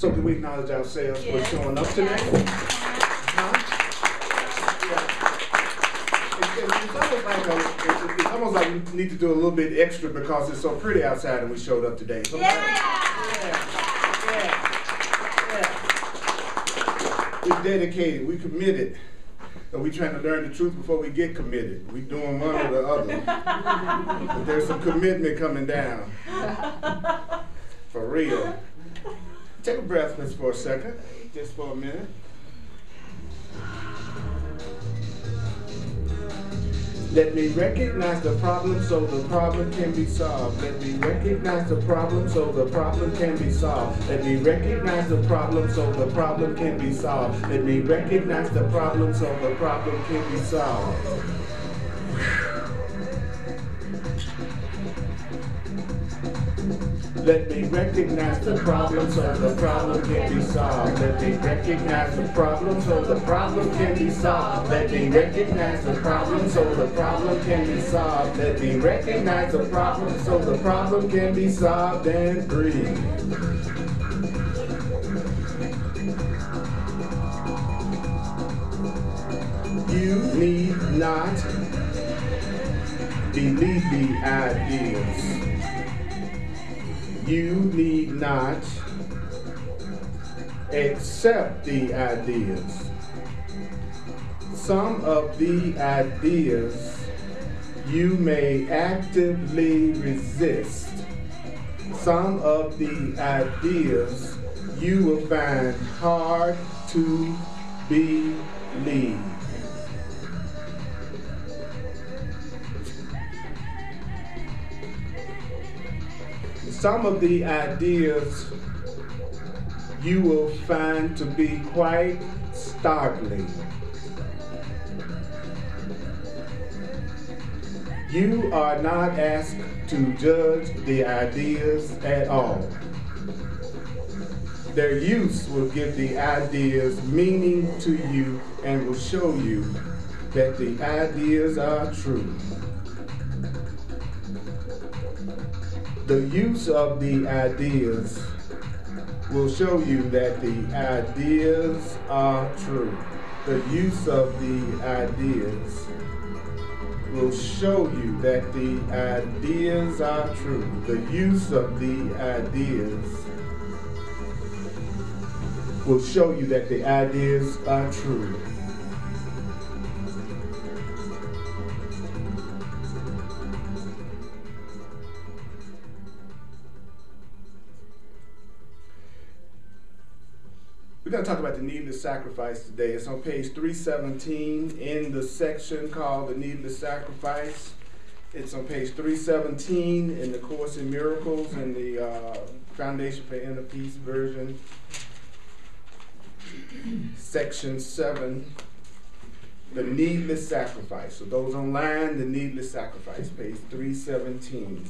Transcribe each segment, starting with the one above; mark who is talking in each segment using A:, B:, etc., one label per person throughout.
A: So can we acknowledge ourselves for showing up today? It's almost like we need to do a little bit extra because it's so pretty outside and we showed up today. We're dedicated, we committed. Are we trying to learn the truth before we get committed? We doing one or the other. But there's some commitment coming down. For real. Take a breath just for a second, just for a minute. Let me recognize the problem so the problem can be solved. Let me recognize the problem so the problem can be solved. Let me recognize the problem so the problem can be solved. Let me recognize the problem so the problem can be solved. Let me recognize the problem so the problem can be solved. Let me recognize the problem so the problem can be solved. Let me recognize the problem so the problem can be solved. Let me recognize the problem so the problem can be solved and breathe. You need not believe the ideas. You need not accept the ideas. Some of the ideas you may actively resist. Some of the ideas you will find hard to believe. Some of the ideas you will find to be quite startling. You are not asked to judge the ideas at all. Their use will give the ideas meaning to you and will show you that the ideas are true. The use of the ideas will show you that the ideas are true. The use of the ideas will show you that the ideas are true. The use of the ideas will show you that the ideas are true. We're going to talk about the needless sacrifice today. It's on page 317 in the section called the needless sacrifice. It's on page 317 in the Course in Miracles in the Foundation for Inner Peace version. Section 7, the needless sacrifice. So those online, the needless sacrifice, page 317.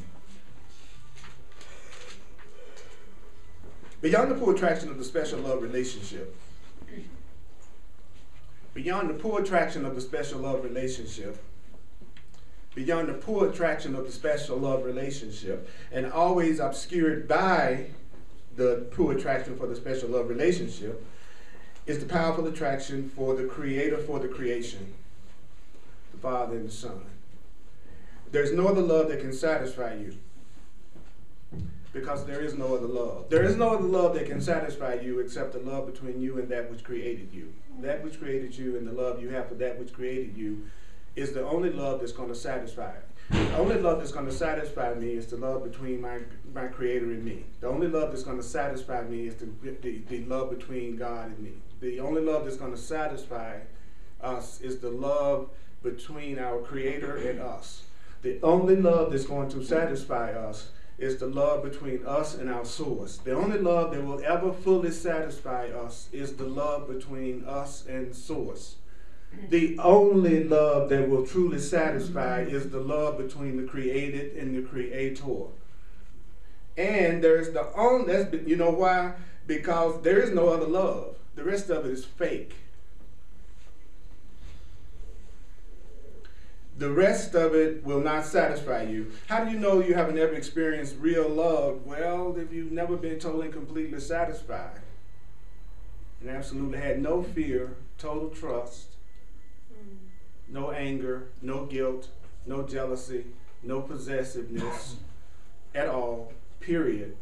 A: Beyond the full attraction of the special love relationship. Beyond the full attraction of the special love relationship. Beyond the full attraction of the special love relationship, and always obscured by the full attraction for the special love relationship, is the powerful attraction for the Creator, for the creation, the Father and the Son. There's no other love that can satisfy you, because there is no other love. There is no other love that can satisfy you except the love between you and that which created you. That which created you and the love you have for that which created you is the only love that's going to satisfy it. The only love that's going to satisfy me is the love between my Creator and me. The only love that's going to satisfy me is the love between God and me. The only love that's going to satisfy us is the love between our Creator and us. The only love that's going to satisfy us is the love between us and our source. The only love that will ever fully satisfy us is the love between us and source. The only love that will truly satisfy is the love between the created and the Creator. And there's the only, you know why? Because there is no other love. The rest of it is fake. The rest of it will not satisfy you. How do you know you haven't ever experienced real love? Well, if you've never been totally and completely satisfied. and absolutely had no fear, total trust, no anger, no guilt, no jealousy, no possessiveness at all, period.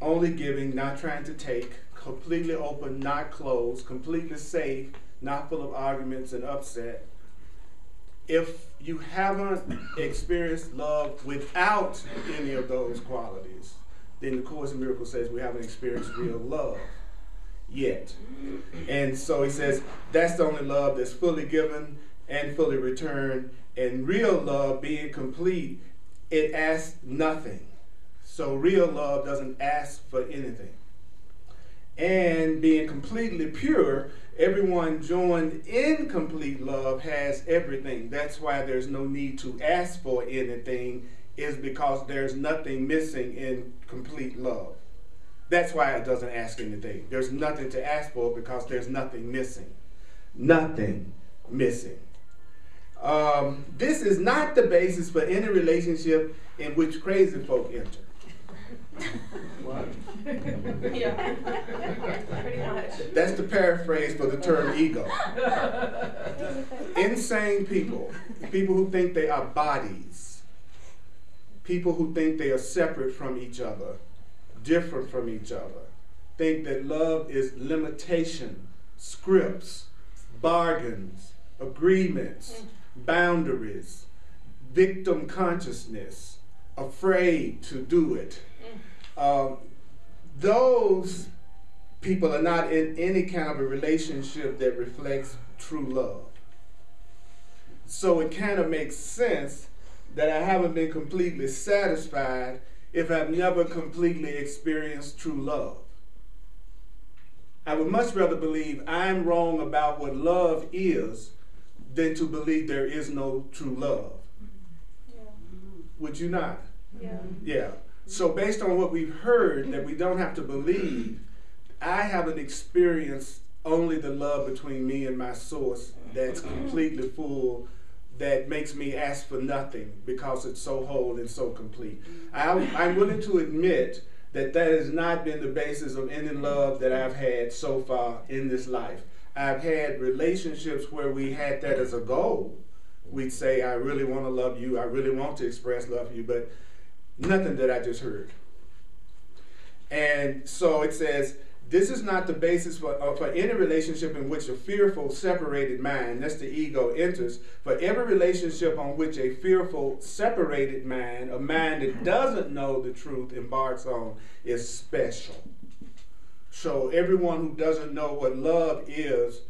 A: Only giving, not trying to take, completely open, not closed, completely safe, not full of arguments and upset. If you haven't experienced love without any of those qualities, then the Course in Miracles says we haven't experienced real love yet. And so he says that's the only love that's fully given and fully returned. And real love, being complete, it asks nothing. So real love doesn't ask for anything. And being completely pure, everyone joined in complete love has everything. That's why there's no need to ask for anything, is because there's nothing missing in complete love. That's why it doesn't ask anything. There's nothing to ask for because there's nothing missing. Nothing missing. This is not the basis for any relationship in which crazy folk enter. What?
B: Yeah, pretty much.
A: That's the paraphrase for the term ego. Insane people, people who think they are bodies, people who think they are separate from each other, different from each other, think that love is limitation, scripts, bargains, agreements, boundaries, victim consciousness, afraid to do it. Those people are not in any kind of a relationship that reflects true love. So it kind of makes sense that I haven't been completely satisfied if I've never completely experienced true love. I would much rather believe I'm wrong about what love is than to believe there is no true love.
B: Yeah.
A: Would you not?
B: Yeah.
A: Yeah. So based on what we've heard, that we don't have to believe, I haven't experienced only the love between me and my source that's completely full, that makes me ask for nothing because it's so whole and so complete. I'm willing to admit that that has not been the basis of any love that I've had so far in this life. I've had relationships where we had that as a goal. We'd say, I really want to love you, I really want to express love for you, but nothing that I just heard. And so it says, this is not the basis for any relationship in which a fearful, separated mind, that's the ego, enters. For every relationship on which a fearful, separated mind, a mind that doesn't know the truth, embarks on, is special. So everyone who doesn't know what love is,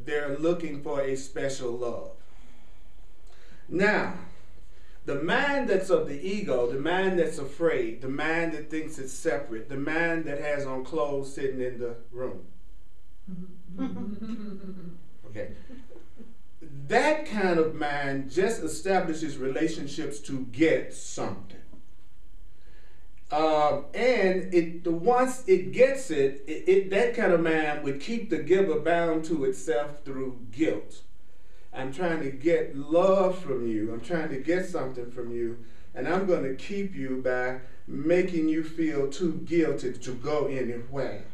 A: they're looking for a special love. Now, the mind that's of the ego, the mind that's afraid, the mind that thinks it's separate, the mind that has on clothes sitting in the room. Okay. That kind of mind just establishes relationships to get something. And once it gets it, that kind of mind would keep the giver bound to itself through guilt. I'm trying to get love from you. I'm trying to get something from you. And I'm going to keep you by making you feel too guilty to go anywhere.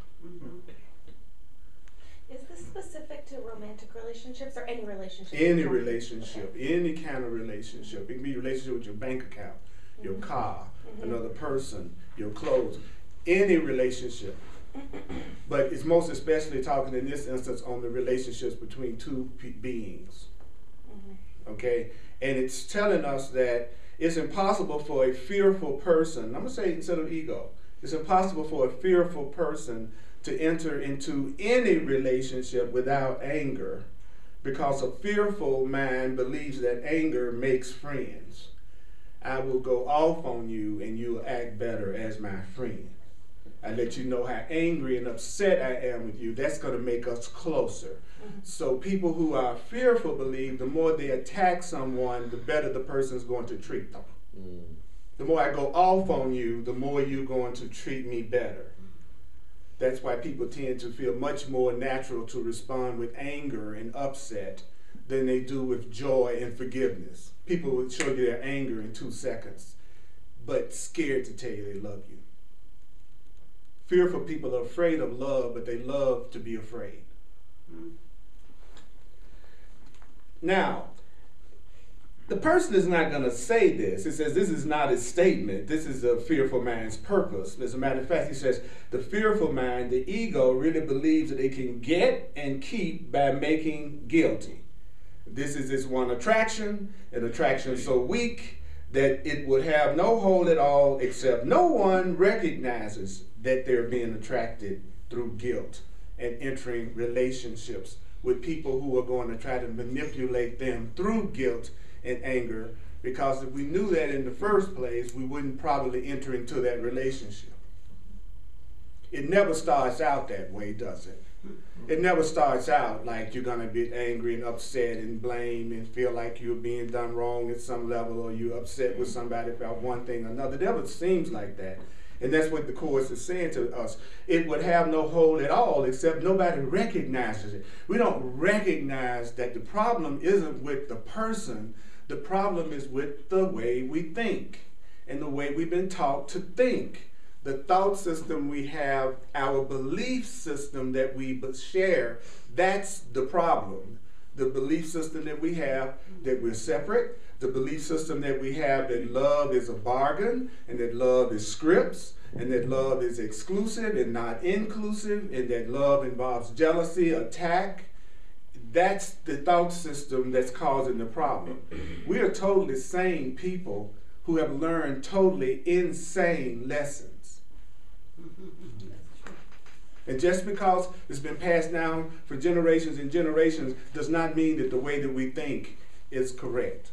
B: Is this specific to romantic relationships or any relationship?
A: Any relationship, any kind of relationship. It can be a relationship with your bank account, your car, another person, your clothes, any relationship. But it's most especially talking in this instance on the relationships between two beings. Okay? And it's telling us that it's impossible for a fearful person, I'm going to say instead of ego, it's impossible for a fearful person to enter into any relationship without anger, because a fearful mind believes that anger makes friends. I will go off on you and you'll act better as my friend. I let you know how angry and upset I am with you. That's going to make us closer. So people who are fearful believe the more they attack someone, the better the person's going to treat them. The more I go off on you, the more you're going to treat me better. That's why people tend to feel much more natural to respond with anger and upset than they do with joy and forgiveness. People will show you their anger in 2 seconds, but scared to tell you they love you. Fearful people are afraid of love, but they love to be afraid. Now, the person is not going to say this. It says this is not his statement. This is a fearful man's purpose. As a matter of fact, he says the fearful mind, the ego, really believes that it can get and keep by making guilty. This is its one attraction, an attraction so weak that it would have no hold at all, except no one recognizes that they're being attracted through guilt and entering relationships with people who are going to try to manipulate them through guilt and anger, because if we knew that in the first place, we wouldn't probably enter into that relationship. It never starts out that way, does it? It never starts out like you're going to be angry and upset and blame and feel like you're being done wrong at some level, or you're upset with somebody about one thing or another. It never seems like that. And that's what the Course is saying to us. It would have no hold at all, except nobody recognizes it. We don't recognize that the problem isn't with the person. The problem is with the way we think and the way we've been taught to think. The thought system we have, our belief system that we share, that's the problem. The belief system that we have that we're separate, the belief system that we have that love is a bargain, and that love is scripts, and that love is exclusive and not inclusive, and that love involves jealousy, attack. That's the thought system that's causing the problem. We are totally sane people who have learned totally insane lessons. And just because it's been passed down for generations and generations does not mean that the way that we think is correct.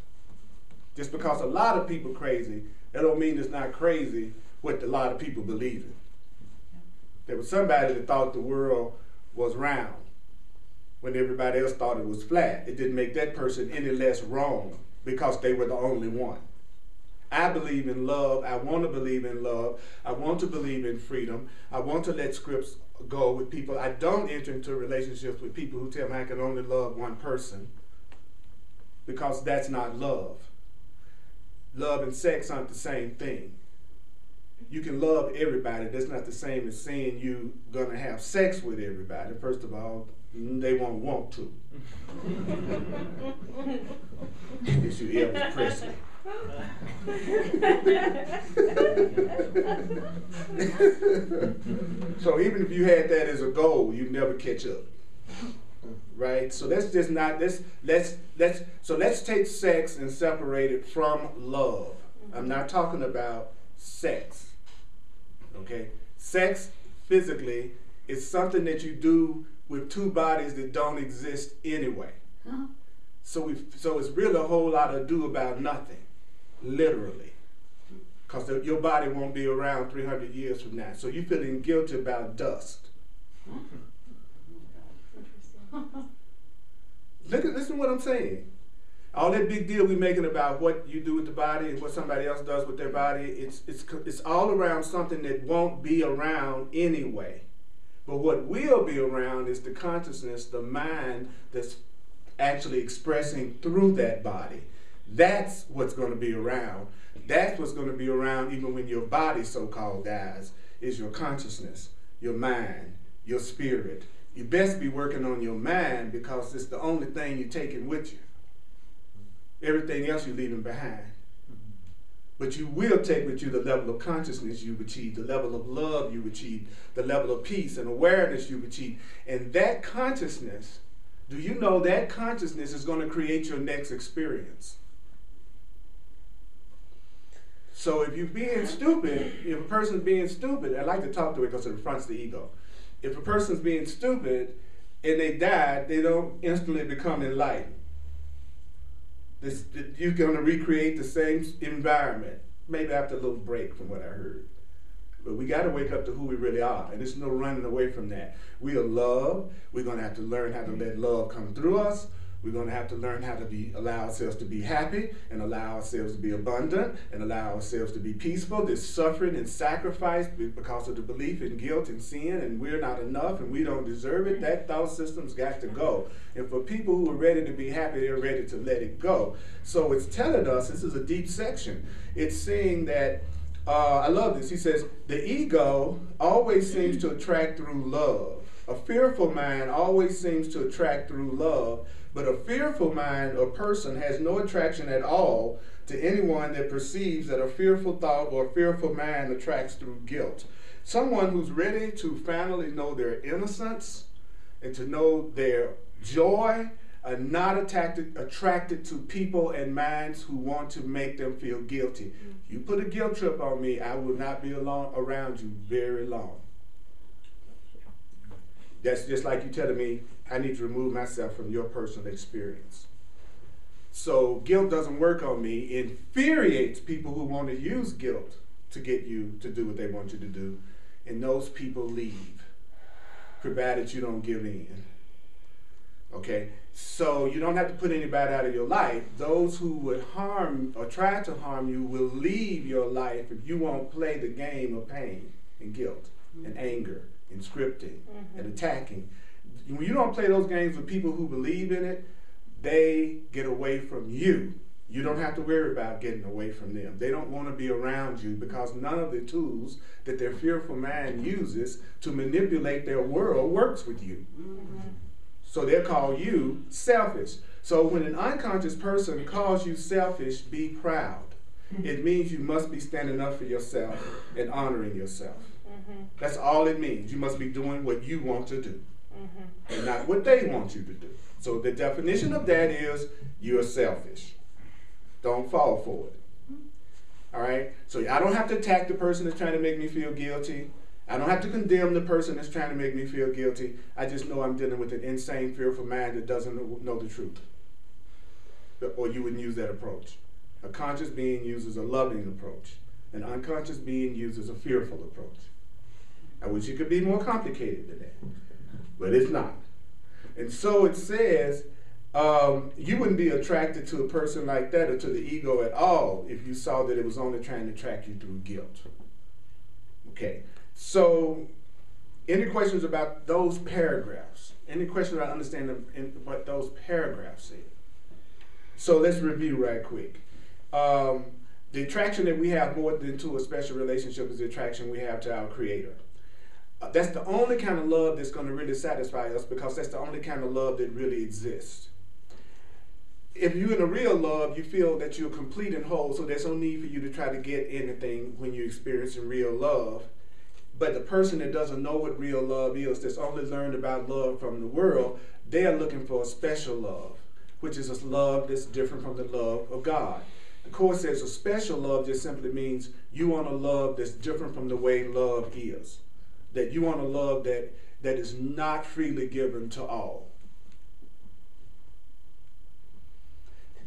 A: Just because a lot of people are crazy, that don't mean it's not crazy what a lot of people believe in. There was somebody that thought the world was round when everybody else thought it was flat. It didn't make that person any less wrong because they were the only one. I believe in love. I want to believe in love. I want to believe in freedom. I want to let scripts go with people. I don't enter into relationships with people who tell me I can only love one person, because that's not love. Love and sex aren't the same thing. You can love everybody. That's not the same as saying you're going to have sex with everybody. First of all, they won't want to. It's you Elvis Presley. So even if you had that as a goal, you'd never catch up, right? So that's just not let's take sex and separate it from love. I'm not talking about sex, okay? Sex physically is something that you do with two bodies that don't exist anyway. So it's really a whole lot of ado about nothing. Literally, because your body won't be around 300 years from now. So you're feeling guilty about dust. Listen to what I'm saying. All that big deal we're making about what you do with the body and what somebody else does with their body, it's all around something that won't be around anyway. But what will be around is the consciousness, the mind that's actually expressing through that body. That's what's going to be around. That's what's going to be around even when your body so-called dies, is your consciousness, your mind, your spirit. You best be working on your mind, because it's the only thing you're taking with you. Everything else you're leaving behind. But you will take with you the level of consciousness you've achieved, the level of love you've achieved, the level of peace and awareness you've achieved. And that consciousness, do you know that consciousness is going to create your next experience? So if you're being stupid, if a person's being stupid, I like to talk to it because it fronts the ego. If a person's being stupid and they die, they don't instantly become enlightened. You're going to recreate the same environment, maybe after a little break from what I heard. But we got to wake up to who we really are, and there's no running away from that. We are love. We're going to have to learn how to let love come through us. We're going to have to learn how to allow ourselves to be happy, and allow ourselves to be abundant, and allow ourselves to be peaceful. This suffering and sacrifice because of the belief in guilt and sin, and we're not enough, and we don't deserve it. That thought system's got to go. And for people who are ready to be happy, they're ready to let it go. So it's telling us, this is a deep section. It's saying that I love this. He says, the ego always seems to attract through love. A fearful mind always seems to attract through love, but a fearful mind or person has no attraction at all to anyone that perceives that a fearful thought or a fearful mind attracts through guilt. Someone who's ready to finally know their innocence and to know their joy are not attracted to people and minds who want to make them feel guilty. You put a guilt trip on me, I will not be around you very long. That's just like you telling me, I need to remove myself from your personal experience. So guilt doesn't work on me. It infuriates people who want to use guilt to get you to do what they want you to do. And those people leave, provided you don't give in. Okay? So you don't have to put anybody out of your life. Those who would harm or try to harm you will leave your life if you won't play the game of pain and guilt and anger and scripting and attacking. When you don't play those games with people who believe in it, they get away from you. You don't have to worry about getting away from them. They don't want to be around you because none of the tools that their fearful mind uses to manipulate their world works with you. So they'll call you selfish. So when an unconscious person calls you selfish, be proud. It means you must be standing up for yourself and honoring yourself. That's all it means. You must be doing what you want to do and not what they want you to do. So the definition of that is you're selfish. Don't fall for it. All right? So I don't have to attack the person that's trying to make me feel guilty. I don't have to condemn the person that's trying to make me feel guilty. I just know I'm dealing with an insane, fearful mind that doesn't know the truth. Or you wouldn't use that approach. A conscious being uses a loving approach. An unconscious being uses a fearful approach. I wish it could be more complicated than that, but it's not. And so it says, you wouldn't be attracted to a person like that or to the ego at all if you saw that it was only trying to attract you through guilt. Okay, so any questions about those paragraphs? Any questions about understanding what those paragraphs say? So let's review right quick. The attraction that we have more than to a special relationship is the attraction we have to our Creator. That's the only kind of love that's going to really satisfy us because that's the only kind of love that really exists. If you're in a real love, you feel that you're complete and whole, so there's no need for you to try to get anything when you're experiencing real love. But the person that doesn't know what real love is, that's only learned about love from the world, they are looking for a special love, which is a love that's different from the love of God. The Course says a special love just simply means you want a love that's different from the way love is. That you want a love that is not freely given to all.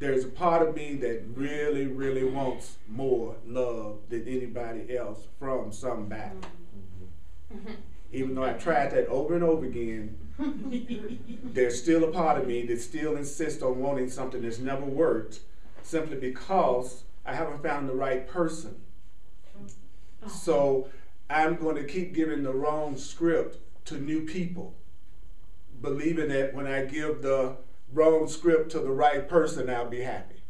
A: There's a part of me that really, really wants more love than anybody else from somebody. Even though I've tried that over and over again, there's still a part of me that still insists on wanting something that's never worked simply because I haven't found the right person. So I'm going to keep giving the wrong script to new people, believing that when I give the wrong script to the right person, I'll be happy.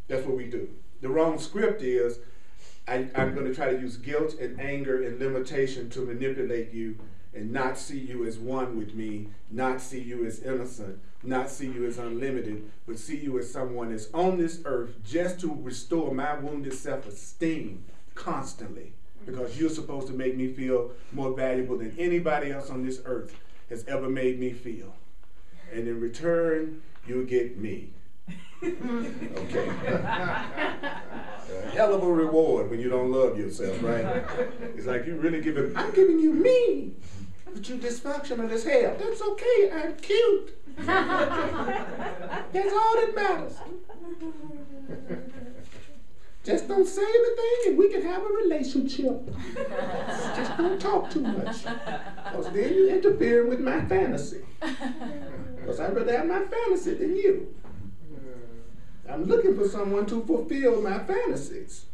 A: That's what we do. The wrong script is I'm going to try to use guilt and anger and limitation to manipulate you and not see you as one with me, not see you as innocent, not see you as unlimited, but see you as someone that's on this earth just to restore my wounded self-esteem constantly. Because you're supposed to make me feel more valuable than anybody else on this earth has ever made me feel. And in return, you'll get me. Okay. A hell of a reward when you don't love yourself, right? It's like you really I'm giving you me, but you're dysfunctional as hell. That's okay, I'm cute. That's all that matters. Just don't say anything and we can have a relationship. Just don't talk too much. Because then you're interfering with my fantasy. Because I'd rather have my fantasy than you. I'm looking for someone to fulfill my fantasies.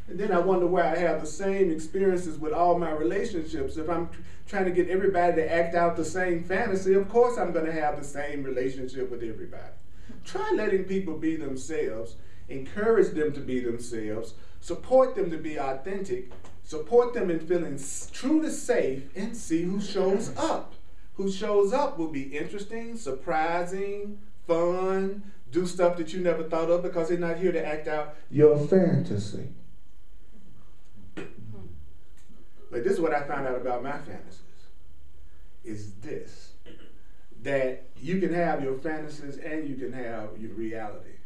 A: And then I wonder why I have the same experiences with all my relationships. If I'm trying to get everybody to act out the same fantasy, of course I'm going to have the same relationship with everybody. Try letting people be themselves encourage them to be themselves, support them to be authentic, support them in feeling truly safe, and see who shows up. Who shows up will be interesting, surprising, fun, do stuff that you never thought of because they're not here to act out your fantasy. But this is what I found out about my fantasies, is this, that you can have your fantasies and you can have your reality,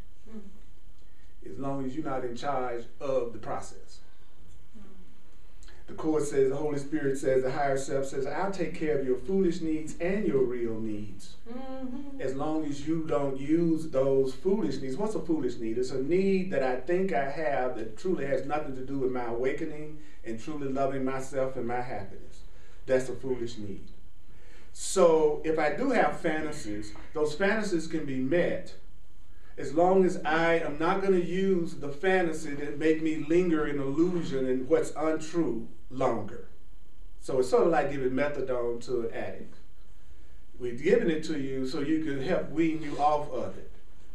A: as long as you're not in charge of the process. The Course says, the Holy Spirit says, the higher self says, I'll take care of your foolish needs and your real needs. As long as you don't use those foolish needs. What's a foolish need? It's a need that I think I have that truly has nothing to do with my awakening and truly loving myself and my happiness. That's a foolish need. So if I do have fantasies, those fantasies can be met as long as I am not going to use the fantasy that make me linger in illusion and what's untrue longer. So it's sort of like giving methadone to an addict. We're giving it to you so you can help wean you off of it.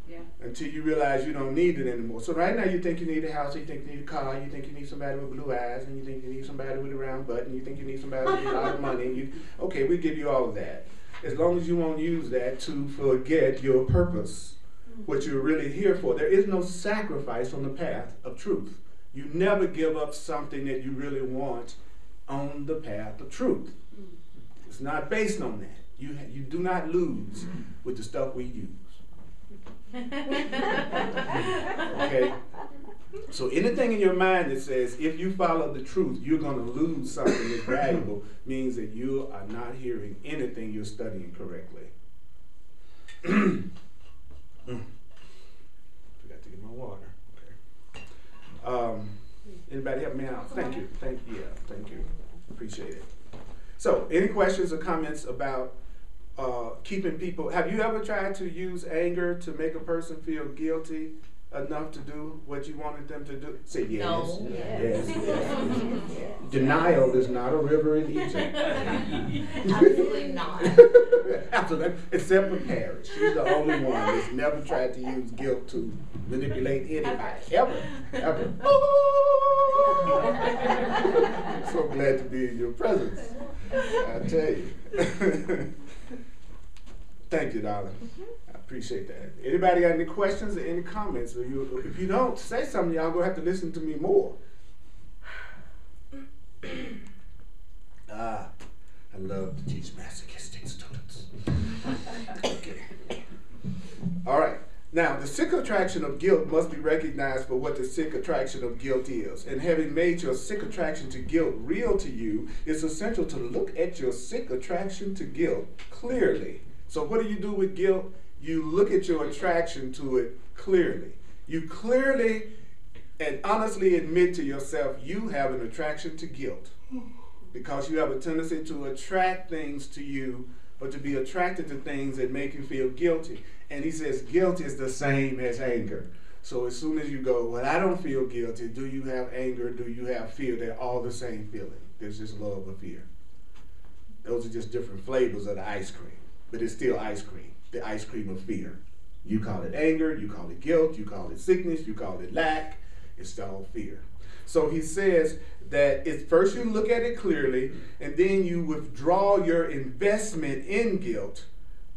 A: Yeah. Until you realize you don't need it anymore. So right now you think you need a house, you think you need a car, you think you need somebody with blue eyes, and you think you need somebody with a round butt, and you think you need somebody with a lot of money. Okay, we give you all of that. As long as you won't use that to forget your purpose, what you're really here for. There is no sacrifice on the path of truth. You never give up something that you really want on the path of truth. It's not based on that. You do not lose with the stuff we use. Okay? So anything in your mind that says if you follow the truth, you're going to lose something that's valuable means that you are not hearing anything you're studying correctly. Forgot to get my water. Okay. Anybody help me out? Thank you. Thank you. Appreciate it. So, any questions or comments about keeping people? Have you ever tried to use anger to make a person feel guilty enough to do what you wanted them to do? Say yes. No. Yes. Denial is not a river in Egypt.
B: Absolutely not.
A: Absolutely. Except for Paris. She's the only one that's never tried to use guilt to manipulate anybody. Ever. So glad to be in your presence. I tell you. Thank you, darling. I appreciate that. Anybody got any questions or any comments? Or if you don't say something, y'all gonna have to listen to me more. I love to teach masochistic students. Okay. All right. Now, the sick attraction of guilt must be recognized for what the sick attraction of guilt is. And having made your sick attraction to guilt real to you, it's essential to look at your sick attraction to guilt clearly. So what do you do with guilt? You look at your attraction to it clearly. You clearly and honestly admit to yourself you have an attraction to guilt because you have a tendency to attract things to you or to be attracted to things that make you feel guilty. And he says guilt is the same as anger. So as soon as you go, well, I don't feel guilty. Do you have anger? Do you have fear? They're all the same feeling. There's just love or fear. Those are just different flavors of the ice cream. But it's still ice cream, the ice cream of fear. You call it anger, you call it guilt, you call it sickness, you call it lack. It's all fear. So he says that it's first you look at it clearly, and then you withdraw your investment in guilt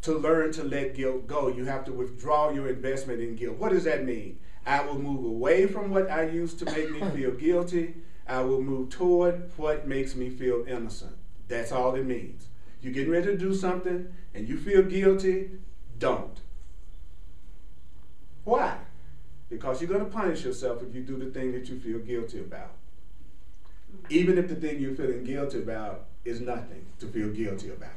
A: to learn to let guilt go. You have to withdraw your investment in guilt. What does that mean? I will move away from what I used to make me feel guilty. I will move toward what makes me feel innocent. That's all it means. You're getting ready to do something and you feel guilty, don't. Why? Because you're going to punish yourself if you do the thing that you feel guilty about. Even if the thing you're feeling guilty about is nothing to feel guilty about.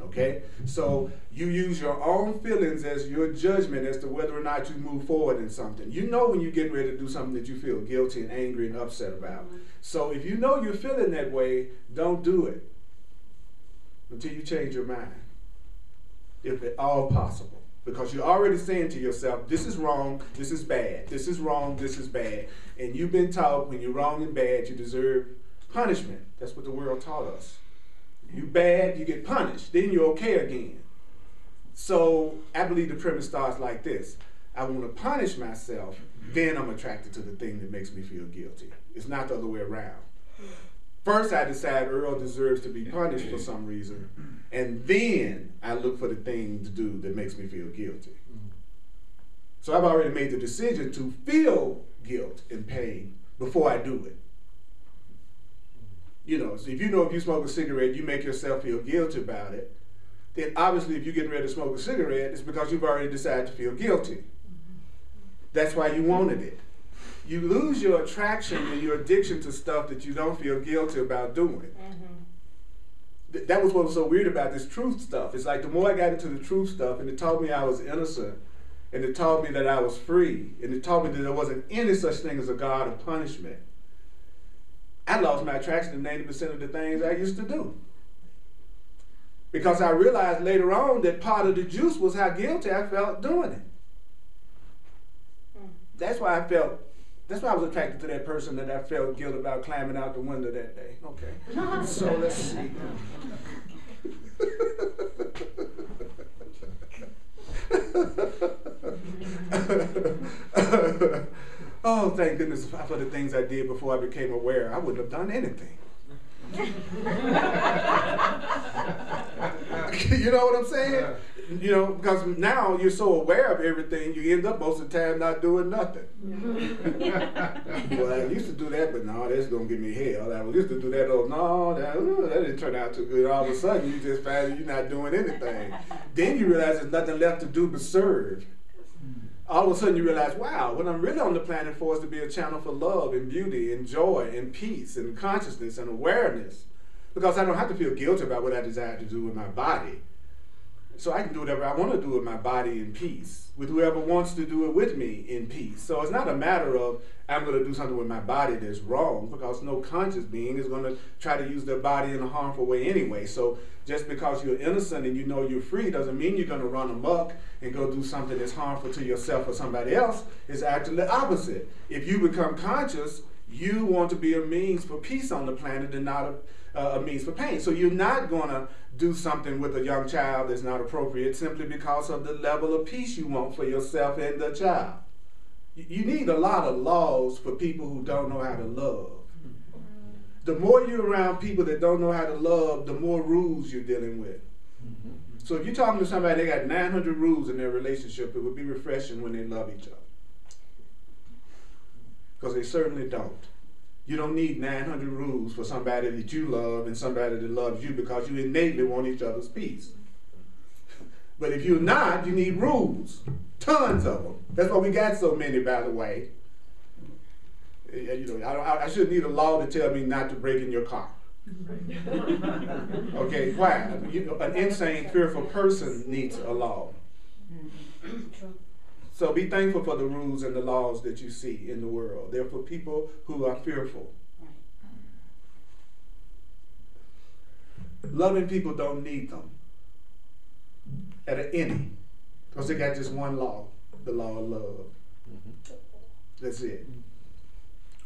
A: Okay? So you use your own feelings as your judgment as to whether or not you move forward in something. You know when you're getting ready to do something that you feel guilty and angry and upset about. So if you know you're feeling that way, don't do it until you change your mind, if at all possible. Because you're already saying to yourself, this is wrong, this is bad, this is wrong, this is bad. And you've been taught when you're wrong and bad, you deserve punishment. That's what the world taught us. You bad, you get punished, then you're okay again. So I believe the premise starts like this. I want to punish myself, then I'm attracted to the thing that makes me feel guilty. It's not the other way around. First, I decide Earl deserves to be punished for some reason, and then I look for the thing to do that makes me feel guilty. So I've already made the decision to feel guilt and pain before I do it. You know, so if you smoke a cigarette, you make yourself feel guilty about it, then obviously if you're getting ready to smoke a cigarette, it's because you've already decided to feel guilty. That's why you wanted it. You lose your attraction and your addiction to stuff that you don't feel guilty about doing. That was what was so weird about this truth stuff. It's like the more I got into the truth stuff, and it taught me I was innocent, and it taught me that I was free, and it taught me that there wasn't any such thing as a God of punishment, I lost my attraction to 90% of the things I used to do. Because I realized later on that part of the juice was how guilty I felt doing it. That's why I was attracted to that person that I felt guilt about climbing out the window that day. Okay. So let's see. Oh, thank goodness for the things I did before I became aware. I wouldn't have done anything. You know what I'm saying? You know, because now you're so aware of everything, you end up most of the time not doing nothing. Well, I used to do that, but no, that's going to give me hell. I used to do that, oh, no, that didn't turn out too good. All of a sudden, you just find that you're not doing anything. Then you realize there's nothing left to do but serve. All of a sudden you realize, wow, what I'm really on the planet for is to be a channel for love and beauty and joy and peace and consciousness and awareness. Because I don't have to feel guilty about what I desire to do with my body. So I can do whatever I want to do with my body in peace, with whoever wants to do it with me in peace. So it's not a matter of I'm going to do something with my body that's wrong, because no conscious being is going to try to use their body in a harmful way anyway. So just because you're innocent and you know you're free doesn't mean you're going to run amok and go do something that's harmful to yourself or somebody else. It's actually the opposite. If you become conscious, you want to be a means for peace on the planet and not a means for pain. So you're not going to do something with a young child that's not appropriate simply because of the level of peace you want for yourself and the child. You need a lot of laws for people who don't know how to love. The more you're around people that don't know how to love, the more rules you're dealing with. So if you're talking to somebody, they got 900 rules in their relationship, it would be refreshing when they love each other. Because they certainly don't. You don't need 900 rules for somebody that you love and somebody that loves you, because you innately want each other's peace. But if you're not, you need rules. Tons of them. That's why we got so many, by the way. You know, I shouldn't need a law to tell me not to break in your car. Okay, why? You know, an insane, fearful person needs a law. So be thankful for the rules and the laws that you see in the world. They're for people who are fearful. Loving people don't need them at an any, because they got just one law, the law of love. That's it.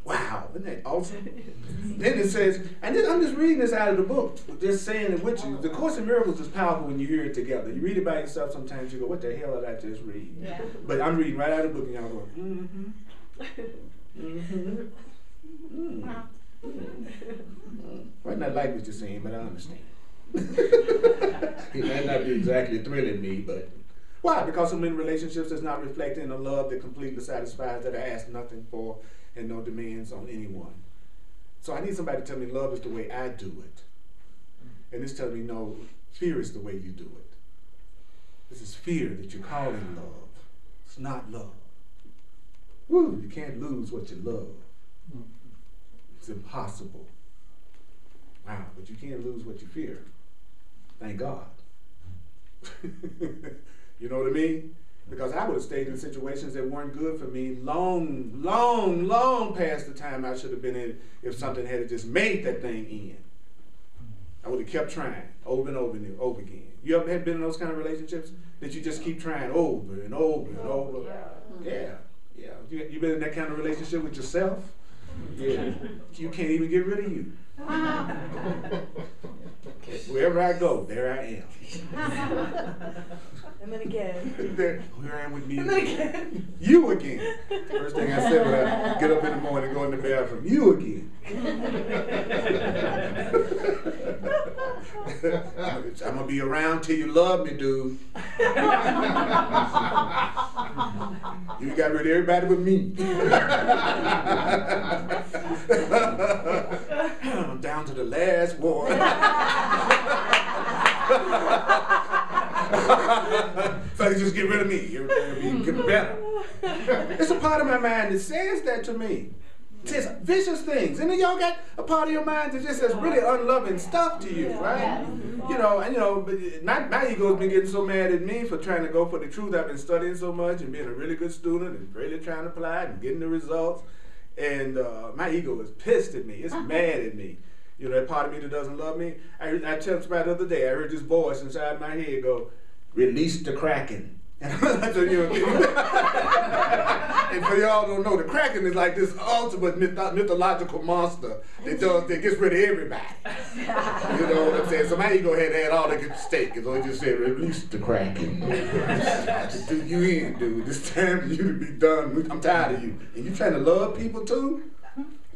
A: Wow, isn't that awesome? Then it says, and then I'm just reading this out of the book, just saying it with you. The Course in Miracles is powerful when you hear it together. You read it by yourself, sometimes you go, what the hell did I just read? Yeah. But I'm reading right out of the book and y'all going, Might not like what you're saying, but I understand. It might not be exactly thrilling me, but why? Because I'm in relationships that's not reflecting a love that completely satisfies, that I ask nothing for and no demands on anyone. So I need somebody to tell me love is the way I do it. And this tells me no, fear is the way you do it. This is fear that you're calling love. It's not love. Woo, you can't lose what you love. It's impossible. Wow, but you can't lose what you fear. Thank God. You know what I mean? Because I would have stayed in situations that weren't good for me long past the time I should have been in if something had just made that thing end. I would have kept trying over and over and over again. You ever been in those kind of relationships that you just keep trying over and over and over? Yeah. You been in that kind of relationship with yourself? Yeah. You can't even get rid of you. Wherever I go, there I am.
B: And then again.
A: There I am with me
B: And then again.
A: You again. First thing I said when I get up in the morning and go in the bathroom, you again. I'm going to be around till you love me, dude. You got rid of everybody but me. I'm down to the last one. So you just get rid of me. Everything get better. It's a part of my mind that says that to me. It says vicious things. And then y'all got a part of your mind that just says really unloving stuff to you, right? You know, but my ego's been getting so mad at me for trying to go for the truth. I've been studying so much and being a really good student and really trying to apply it and getting the results. And my ego is pissed at me. It's mad at me. You know, that part of me that doesn't love me. I told somebody the other day, I heard this voice inside my head go, release the Kraken. And for y'all don't know, the Kraken is like this ultimate mythological monster that gets rid of everybody. You know what I'm saying? So my ego had all they could stake. So it just said, release the Kraken. Do you in, dude. It's time for you to be done. I'm tired of you. And you trying to love people too?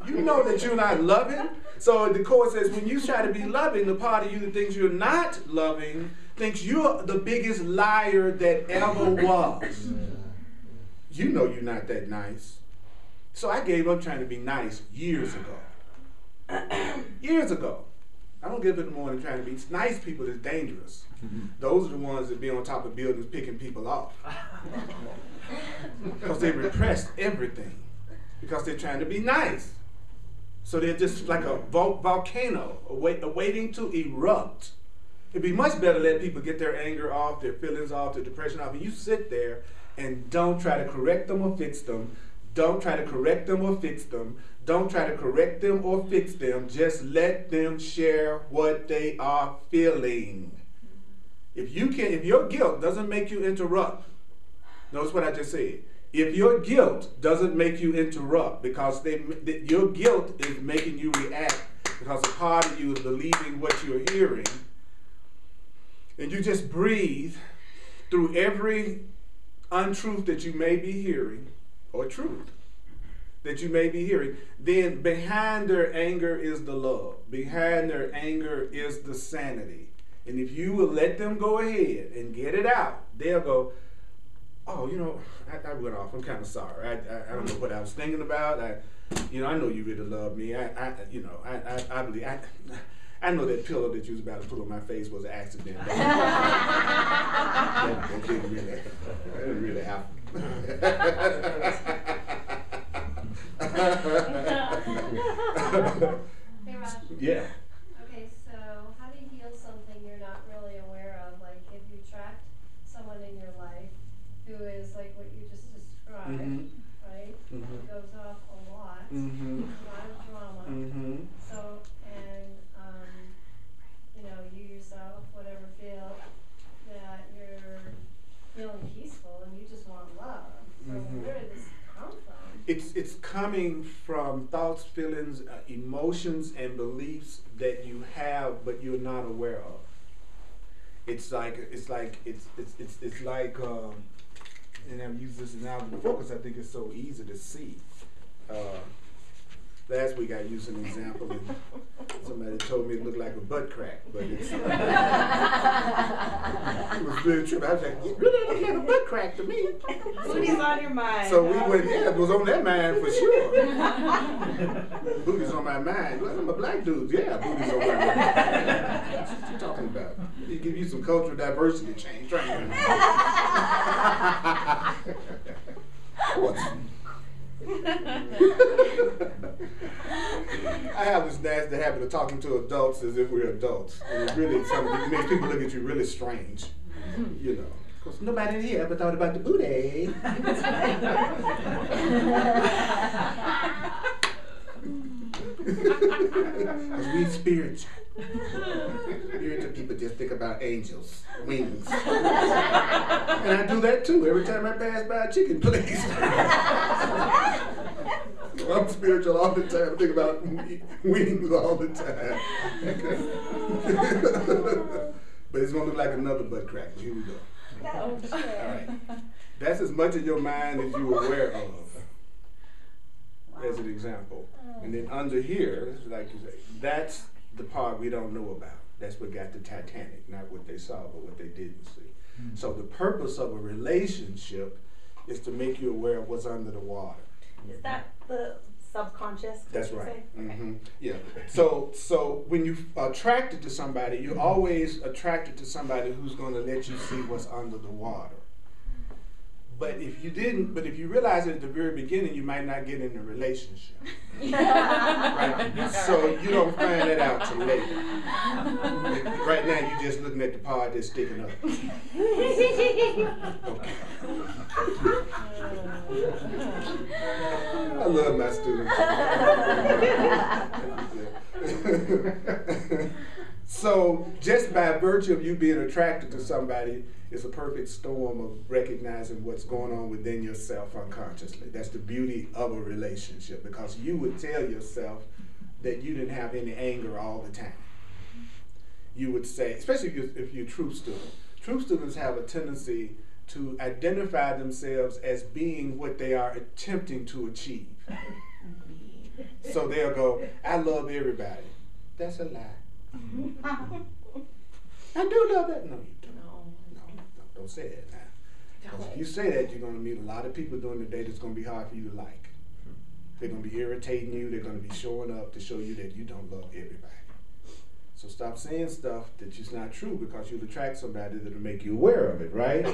A: You know that you're not loving. So the court says when you try to be loving, the part of you that thinks you're not loving thinks you're the biggest liar that ever was. You know you're not that nice. So I gave up trying to be nice years ago. Years ago. I don't give up in the morning trying to be nice. People is dangerous. Those are the ones that be on top of buildings picking people off. Because they repressed everything. Because they're trying to be nice. So they're just like a volcano waiting to erupt. It'd be much better to let people get their anger off, their feelings off, their depression off, and you sit there and don't try to correct them or fix them. Don't try to correct them or fix them. Don't try to correct them or fix them. Just let them share what they are feeling. If your guilt doesn't make you interrupt, notice what I just said. If your guilt doesn't make you interrupt, because your guilt is making you react, because a part of you is believing what you're hearing, and you just breathe through every untruth that you may be hearing, or truth that you may be hearing, then behind their anger is the love. Behind their anger is the sanity. And if you will let them go ahead and get it out, they'll go, oh, you know, I went off. I'm kind of sorry. I don't know what I was thinking about. I know you really love me. I believe. I know that pillow that you was about to put on my face was an accident. that didn't really happen.
C: Hey, Raj.
A: Yeah.
C: Okay, so how do you heal something you're not really aware of? Like if you tracked someone in your life who is like what you just described, right? It goes off a lot, a lot of drama. So, and you yourself, whatever, feel that you're feeling peaceful and you just want love. So where did this come from?
A: It's coming from thoughts, feelings, emotions, and beliefs that you have but you're not aware of. It's like, and I've used this analogy before because I think it's so easy to see. Last week I used an example and somebody told me it looked like a butt crack, but it was really true. I was like, it really looks like a butt crack to me.
B: Booty's on your mind.
A: So we went, it was on their mind for sure. Booty's on my mind. Well, I'm a black dude. Yeah, booty's on my mind. What you talking about? He give you some cultural diversity change training. I have this nasty habit of talking to adults as if we're adults. And it really it makes people look at you really strange. You know. Because nobody in here ever thought about the booty. Because we spiritual. Spiritual people just think about angels, wings. And I do that too every time I pass by a chicken place. I'm spiritual all the time. I think about wings all the time. But it's going to look like another butt crack. Here we go. All right. That's as much of your mind as you're aware of, as an example. And then under here, like you say, that's the part we don't know about. That's what got the Titanic, not what they saw, but what they didn't see. Mm-hmm. So the purpose of a relationship is to make you aware of what's under the water.
B: Is that the subconscious?
A: That's right. Mm-hmm. Yeah. So when you're attracted to somebody, you're always attracted to somebody who's going to let you see what's under the water. But if you realize it at the very beginning, you might not get in a relationship. Right? So you don't find that out till later. Right now, you're just looking at the part that's sticking up. Okay. I love my students. So just by virtue of you being attracted to somebody, it's a perfect storm of recognizing what's going on within yourself unconsciously. That's the beauty of a relationship, because you would tell yourself that you didn't have any anger all the time. You would say, especially if you're a truth student. Truth students have a tendency to identify themselves as being what they are attempting to achieve. So they'll go, I love everybody. That's a lie. I do love that. No, you don't. Don't say it now. Because if you say that, you're going to meet a lot of people during the day that's going to be hard for you to like. They're going to be irritating you. They're going to be showing up to show you that you don't love everybody. So stop saying stuff that is not true, because you'll attract somebody that'll make you aware of it, right?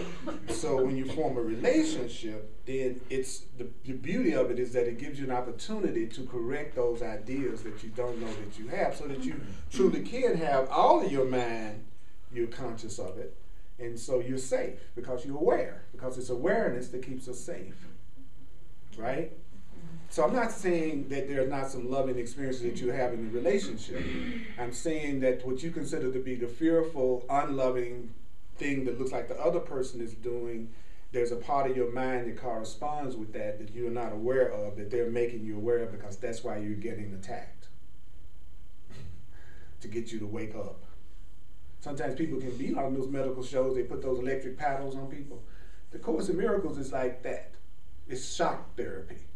A: So when you form a relationship, then it's the beauty of it is that it gives you an opportunity to correct those ideas that you don't know that you have, so that you truly can have all of your mind, you're conscious of it, and so you're safe because you're aware, because it's awareness that keeps us safe, right? So I'm not saying that there's not some loving experiences that you have in the relationship. I'm saying that what you consider to be the fearful, unloving thing that looks like the other person is doing, there's a part of your mind that corresponds with that you're not aware of, that they're making you aware of, because that's why you're getting attacked. To get you to wake up. Sometimes people can be on those medical shows, they put those electric paddles on people. The Course in Miracles is like that. It's shock therapy.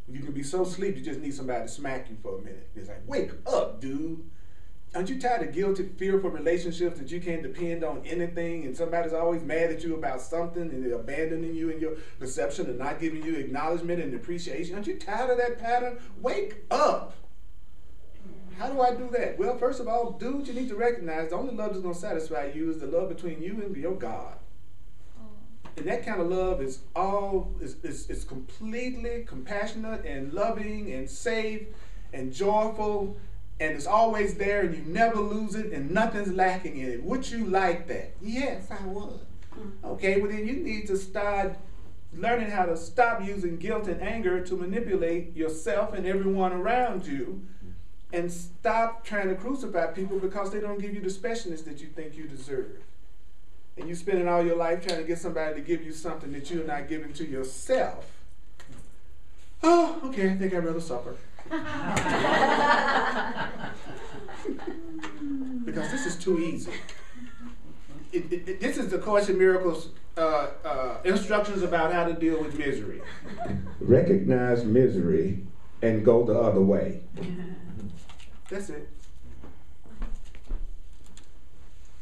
A: You can be so asleep, you just need somebody to smack you for a minute. It's like, wake up, dude. Aren't you tired of guilty, fearful relationships that you can't depend on anything, and somebody's always mad at you about something, and they're abandoning you in your perception and not giving you acknowledgement and appreciation? Aren't you tired of that pattern? Wake up. How do I do that? Well, first of all, dude, you need to recognize the only love that's going to satisfy you is the love between you and your God. And that kind of love is it's completely compassionate and loving and safe and joyful, and it's always there, and you never lose it, and nothing's lacking in it. Would you like that? Yes, I would. Okay, well then you need to start learning how to stop using guilt and anger to manipulate yourself and everyone around you, and stop trying to crucify people because they don't give you the specialness that you think you deserve. And you're spending all your life trying to get somebody to give you something that you're not giving to yourself. Oh, okay, I think I'd rather suffer. Because this is too easy. This is the Course in Miracles instructions about how to deal with misery. Recognize misery and go the other way. That's it.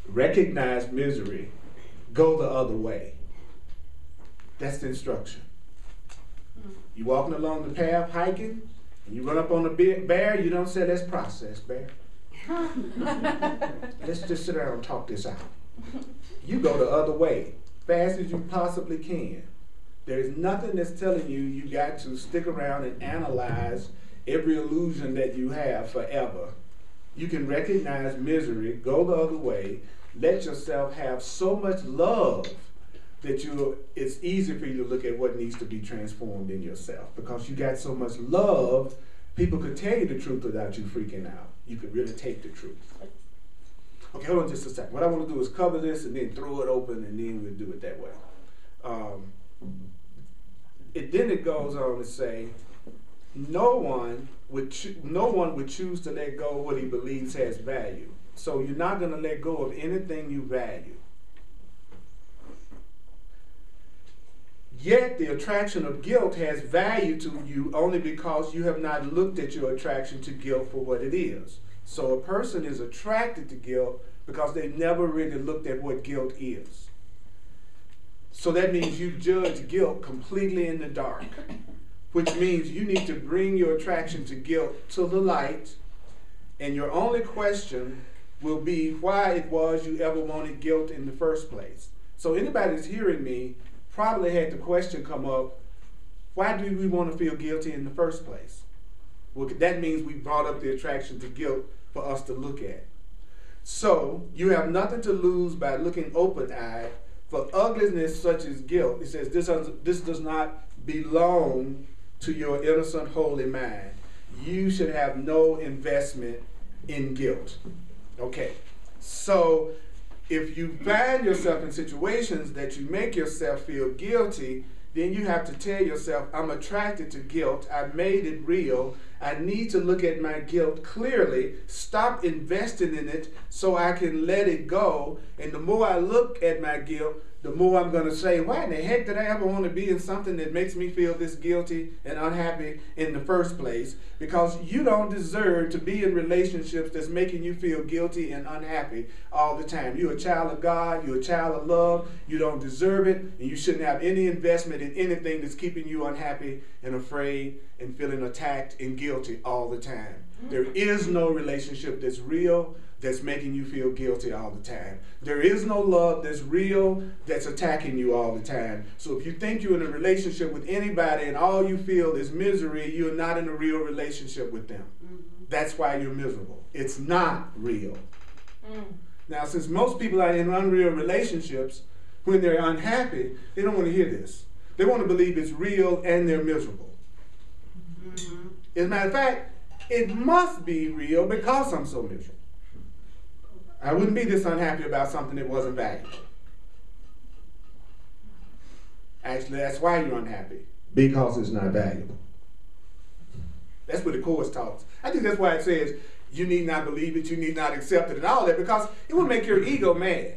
A: Recognize misery, go the other way. That's the instruction. You walking along the path, hiking, and you run up on a bear, you don't say, let's process, bear. Let's just sit down and talk this out. You go the other way, fast as you possibly can. There is nothing that's telling you you got to stick around and analyze every illusion that you have forever. You can recognize misery, go the other way, let yourself have so much love that it's easy for you to look at what needs to be transformed in yourself. Because you got so much love, people could tell you the truth without you freaking out. You could really take the truth. Okay, hold on just a second. What I want to do is cover this and then throw it open, and then we'll do it that way. Then it goes on to say, no one would choose to let go of what he believes has value. So you're not going to let go of anything you value. Yet the attraction of guilt has value to you only because you have not looked at your attraction to guilt for what it is. So a person is attracted to guilt because they never really looked at what guilt is. So that means you judge guilt completely in the dark, which means you need to bring your attraction to guilt to the light, and your only question will be why it was you ever wanted guilt in the first place. So anybody that's hearing me probably had the question come up, why do we want to feel guilty in the first place? Well, that means we brought up the attraction to guilt for us to look at. So you have nothing to lose by looking open-eyed for ugliness such as guilt. It says this does not belong to your innocent, holy mind. You should have no investment in guilt. Okay, so if you find yourself in situations that you make yourself feel guilty, then you have to tell yourself, I'm attracted to guilt. I made it real. I need to look at my guilt clearly, stop investing in it so I can let it go. And the more I look at my guilt, the more I'm going to say, why in the heck did I ever want to be in something that makes me feel this guilty and unhappy in the first place? Because you don't deserve to be in relationships that's making you feel guilty and unhappy all the time. You're a child of God. You're a child of love. You don't deserve it, and you shouldn't have any investment in anything that's keeping you unhappy and afraid and feeling attacked and guilty all the time. There is no relationship that's real that's making you feel guilty all the time. There is no love that's real that's attacking you all the time. So if you think you're in a relationship with anybody and all you feel is misery, you're not in a real relationship with them. That's why you're miserable. It's not real. Now, since most people are in unreal relationships, when they're unhappy, they don't want to hear this. They want to believe it's real and they're miserable. As a matter of fact, it must be real because I'm so miserable. I wouldn't be this unhappy about something that wasn't valuable. Actually, that's why you're unhappy, because it's not valuable. That's what the Course talks. I think that's why it says you need not believe it, you need not accept it, and all that, because it will make your ego mad.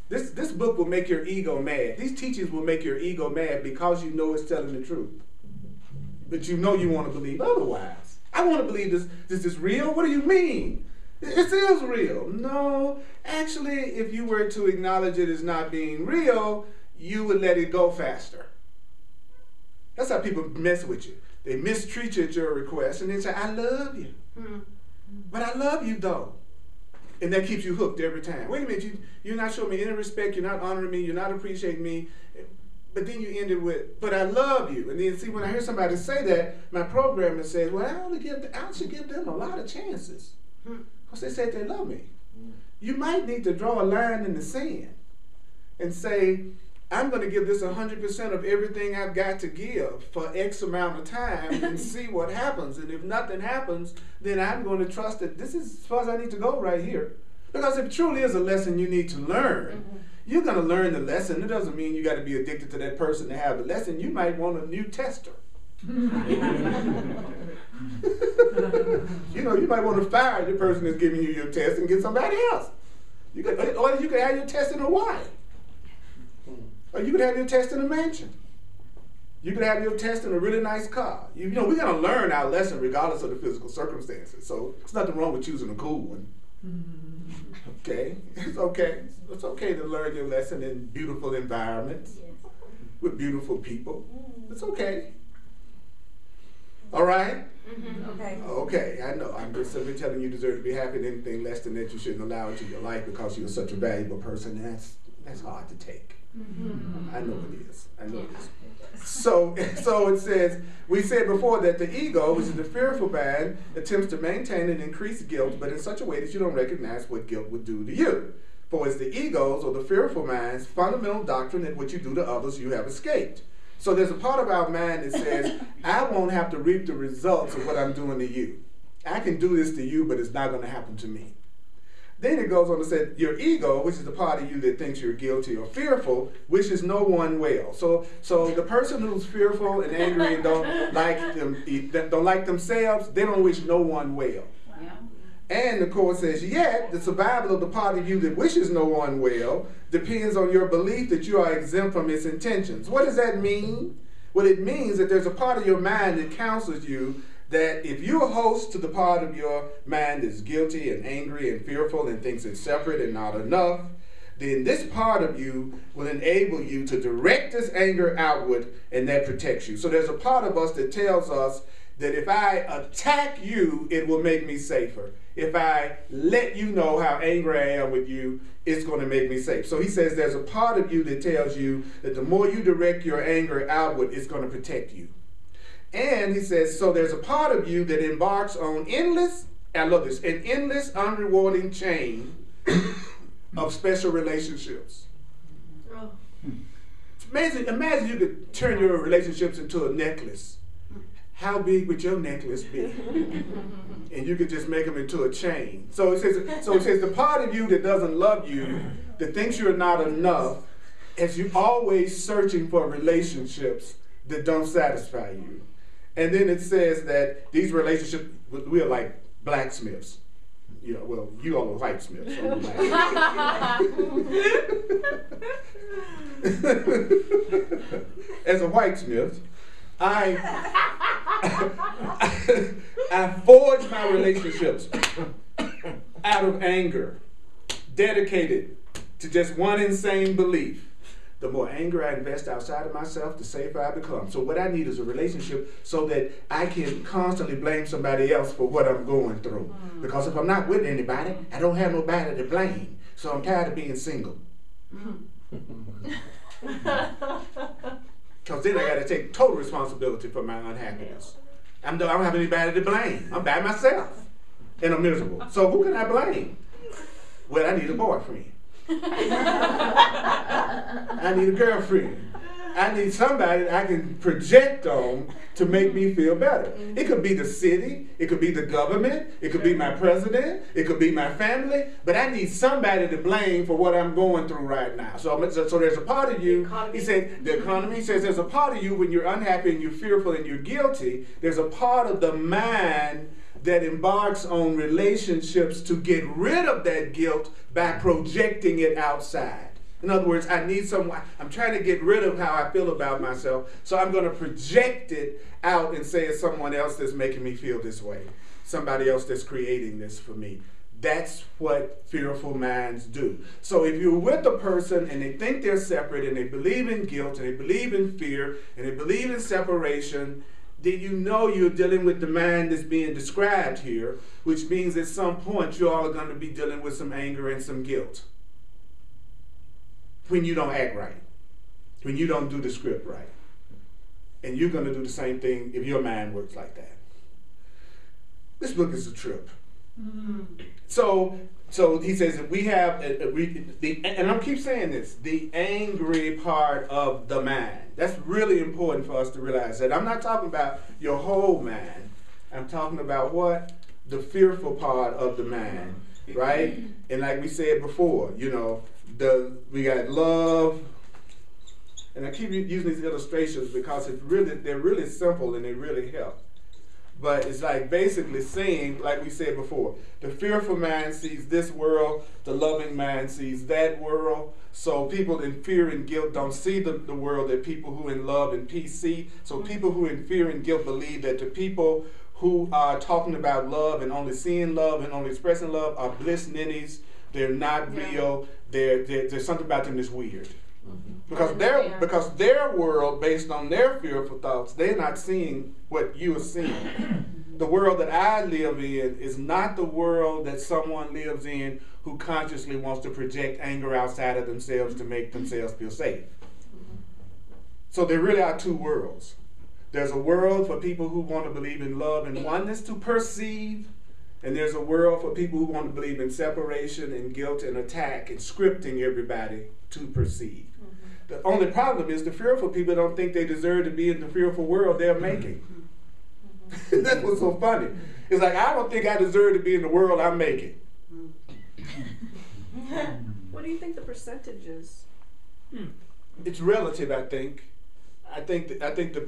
A: This book will make your ego mad. These teachings will make your ego mad because you know it's telling the truth. But you know you want to believe otherwise. I want to believe this is real. What do you mean? It is real. No, actually, if you were to acknowledge it as not being real, you would let it go faster. That's how people mess with you. They mistreat you at your request, and they say, I love you. But I love you, though. And that keeps you hooked every time. Wait a minute, you're not showing me any respect, you're not honoring me, you're not appreciating me. But then you end it with, but I love you. And then see, when I hear somebody say that, my programmer says, well, I should give them a lot of chances. Because they said they love me. You might need to draw a line in the sand and say, I'm going to give this 100% of everything I've got to give for X amount of time and see what happens. And if nothing happens, then I'm going to trust that this is as far as I need to go right here. Because if it truly is a lesson you need to learn, you're going to learn the lesson. It doesn't mean you got to be addicted to that person to have the lesson. You might want a new tester. You might want to fire the person that's giving you your test and get somebody else. Or you could have your test in Hawaii. Or you could have your test in a mansion. You could have your test in a really nice car. We're going to learn our lesson regardless of the physical circumstances. So there's nothing wrong with choosing a cool one. Okay? It's okay. It's okay to learn your lesson in beautiful environments with beautiful people. It's okay. All right? Okay, I know. I'm just simply telling you deserve to be happy, and anything less than that you shouldn't allow into your life because you're such a valuable person. That's hard to take. I know it is. I know it is. So it says, we said before that the ego, which is the fearful mind, attempts to maintain and increase guilt, but in such a way that you don't recognize what guilt would do to you. For it's the ego's or the fearful mind's fundamental doctrine that what you do to others, you have escaped. So there's a part of our mind that says, I won't have to reap the results of what I'm doing to you. I can do this to you, but it's not going to happen to me. Then it goes on to say, your ego, which is the part of you that thinks you're guilty or fearful, wishes no one well. So the person who's fearful and angry and don't like themselves, they don't wish no one well.
D: Yeah.
A: And the court says, yet the survival of the part of you that wishes no one well depends on your belief that you are exempt from its intentions. What does that mean? Well, it means that there's a part of your mind that counsels you that if you're a host to the part of your mind that's guilty and angry and fearful and thinks it's separate and not enough, then this part of you will enable you to direct this anger outward, and that protects you. So there's a part of us that tells us that if I attack you, it will make me safer. If I let you know how angry I am with you, it's going to make me safe. So he says there's a part of you that tells you that the more you direct your anger outward, it's going to protect you. And he says, so there's a part of you that embarks on endless, I love this, an endless, unrewarding chain of special relationships.
C: Oh.
A: Imagine you could turn your relationships into a necklace. How big would your necklace be? And you could just make them into a chain. So it says the part of you that doesn't love you, that thinks you're not enough, as you're always searching for relationships that don't satisfy you. And then it says that these relationships, we are like blacksmiths. You know, well, you all are whitesmiths. So as a whitesmith, I forge my relationships out of anger, dedicated to just one insane belief. The more anger I invest outside of myself, the safer I become. So what I need is a relationship so that I can constantly blame somebody else for what I'm going through. Because if I'm not with anybody, I don't have nobody to blame. So I'm tired of being single. Because then I got to take total responsibility for my unhappiness. I don't have anybody to blame. I'm by myself. And I'm miserable. So who can I blame? Well, I need a boyfriend. I need a girlfriend. I need somebody that I can project on to make me feel better. It could be the city, it could be the government, it could be my president, it could be my family, but I need somebody to blame for what I'm going through right now. So there's a part of you, he said, the economy, he says there's a part of you when you're unhappy and you're fearful and you're guilty, there's a part of the mind that embarks on relationships to get rid of that guilt by projecting it outside. In other words, I need someone, I'm trying to get rid of how I feel about myself, so I'm going to project it out and say it's someone else that's making me feel this way. Somebody else that's creating this for me. That's what fearful minds do. So if you're with a person and they think they're separate and they believe in guilt and they believe in fear and they believe in separation, then you know you're dealing with the mind that's being described here, which means at some point you all are going to be dealing with some anger and some guilt. When you don't act right, when you don't do the script right. And you're going to do the same thing if your mind works like that. This book is a trip. Mm-hmm. So he says that we have, and I'll keep saying this, the angry part of the mind. That's really important for us to realize that I'm not talking about your whole mind. I'm talking about what? The fearful part of the mind, right? And like we said before, you know, we got love, and I keep using these illustrations because they're really simple and they really help. But it's like basically saying, like we said before, the fearful mind sees this world, the loving mind sees that world. So people in fear and guilt don't see the world that people who in love and peace see. So people who in fear and guilt believe that the people who are talking about love and only seeing love and only expressing love are bliss ninnies. They're not real. There's something about them that's weird. Mm-hmm. Because their world, based on their fearful thoughts, they're not seeing what you are seeing. The world that I live in is not the world that someone lives in who consciously wants to project anger outside of themselves to make themselves feel safe. So there really are two worlds. There's a world for people who want to believe in love and oneness to perceive, and there's a world for people who want to believe in separation and guilt and attack and scripting everybody to perceive. The only problem is the fearful people don't think they deserve to be in the fearful world they're making. That's what's so funny. It's like, I don't think I deserve to be in the world I'm making.
D: do you think the percentage is?
A: It's relative, I think. I think the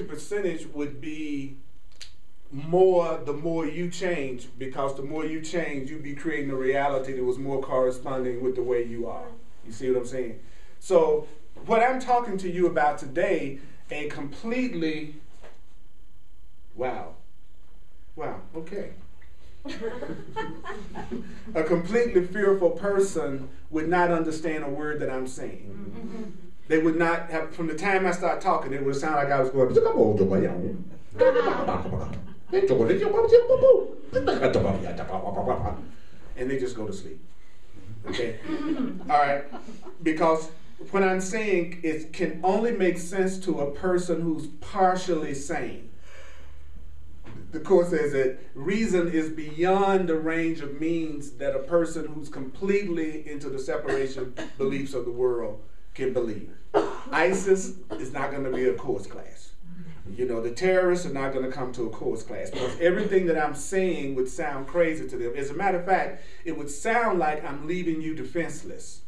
A: percentage would be more the more you change, because the more you change, you'd be creating a reality that was more corresponding with the way you are. You see what I'm saying? So what I'm talking to you about today, a completely, wow, okay. A completely fearful person would not understand a word that I'm saying. They would not have, from the time I start talking, it would sound like I was going, and they just go to sleep. Okay? All right? Because what I'm saying is can only make sense to a person who's partially sane. The Course says that reason is beyond the range of means that a person who's completely into the separation beliefs of the world can believe. ISIS is not going to be a Course class. You know, the terrorists are not going to come to a Course class, because everything that I'm saying would sound crazy to them. As a matter of fact, it would sound like I'm leaving you defenseless.